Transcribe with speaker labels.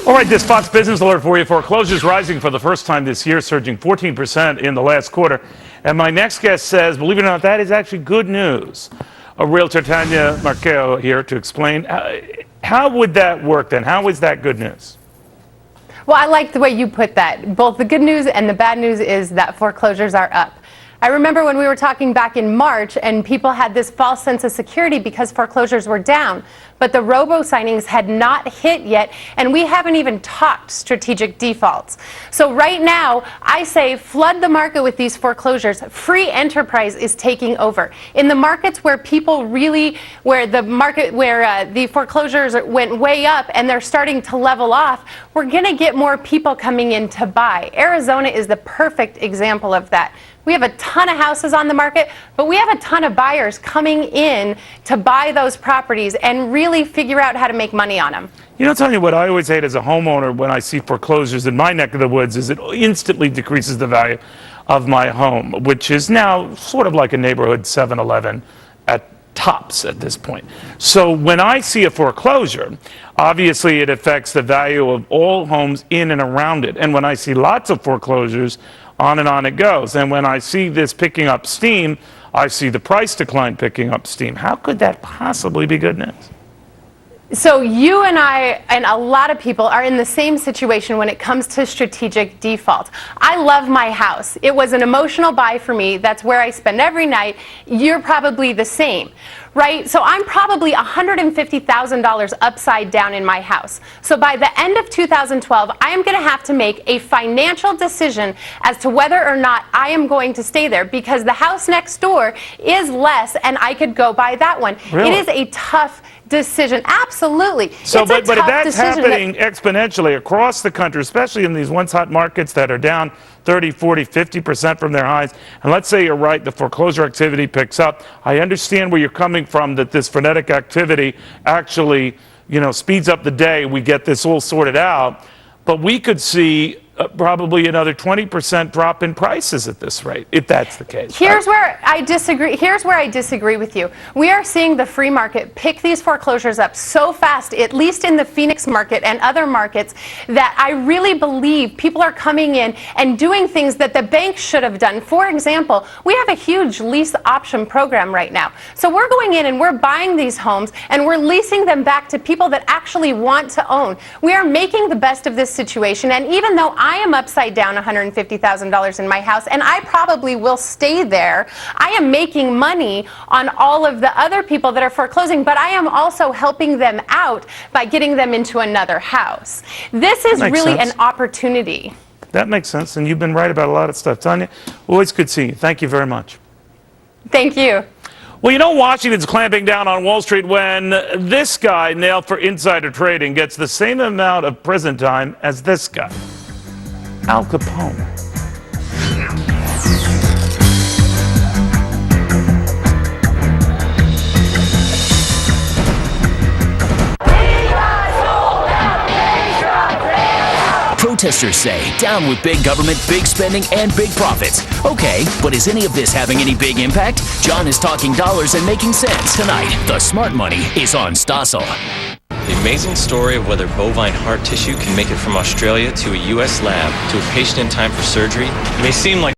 Speaker 1: All right, this Fox Business Alert for you. Foreclosures rising for the first time this year, surging 14% in the last quarter. And my next guest says, believe it or not, that is actually good news. A realtor, Tanya Marchiol, here to explain. How would that work then? How is that good news?
Speaker 2: Well, I like the way you put that. Both the good news and the bad news is that foreclosures are up. I remember when we were talking back in March and people had this false sense of security because foreclosures were down, but the robo signings had not hit yet, and we haven't even talked strategic defaults. So right now, I say flood the market with these foreclosures. Free enterprise is taking over. In the markets where people really, where the foreclosures went way up and they're starting to level off, we're going to get more people coming in to buy. Arizona is the perfect example of that. We have a ton of houses on the market, but we have a ton of buyers coming in to buy those properties and really figure out how to make money on them.
Speaker 1: You know, Tanya, what I always hate as a homeowner when I see foreclosures in my neck of the woods is it instantly decreases the value of my home, which is now sort of like a neighborhood 7-Eleven at tops at this point. So when I see a foreclosure, obviously it affects the value of all homes in and around it. And when I see lots of foreclosures, on and on it goes. And when I see this picking up steam, I see the price decline picking up steam. How could that possibly be good news?
Speaker 2: So you and I and a lot of people are in the same situation when it comes to strategic default. I love my house. It was an emotional buy for me. That's where I spend every night. You're probably the same, right? So I'm probably $150,000 upside down in my house. So by the end of 2012, I am going to have to make a financial decision as to whether or not I am going to stay there, because the house next door is less and I could go buy that one.
Speaker 1: Really?
Speaker 2: It is a tough decision. Absolutely.
Speaker 1: So, but if that's happening exponentially across the country, especially in these once hot markets that are down 30, 40, 50% from their highs, and let's say you're right, the foreclosure activity picks up. I understand where you're coming from, that this frenetic activity actually, speeds up the day. We get this all sorted out, but we could see probably another 20% drop in prices at this rate, if that's the case.
Speaker 2: Here's where I disagree. Here's where I disagree with you. We are seeing the free market pick these foreclosures up so fast, at least in the Phoenix market and other markets, that I really believe people are coming in and doing things that the bank should have done. For example, we have a huge lease option program right now. So we're going in and we're buying these homes and we're leasing them back to people that actually want to own. We are making the best of this situation, and even though I am upside down $150,000 in my house, and I probably will stay there, I am making money on all of the other people that are foreclosing, but I am also helping them out by getting them into another house. This is really an opportunity.
Speaker 1: That makes sense, and you've been right about a lot of stuff. Tanya, always good seeing you. Thank you very much.
Speaker 2: Thank you.
Speaker 1: Well, Washington's clamping down on Wall Street when this guy, nailed for insider trading, gets the same amount of prison time as this guy, Al Capone.
Speaker 3: Protesters say, down with big government, big spending, and big profits. Okay, but is any of this having any big impact? John is talking dollars and making sense. Tonight, the smart money is on Stossel.
Speaker 4: The amazing story of whether bovine heart tissue can make it from Australia to a U.S. lab to a patient in time for surgery may seem like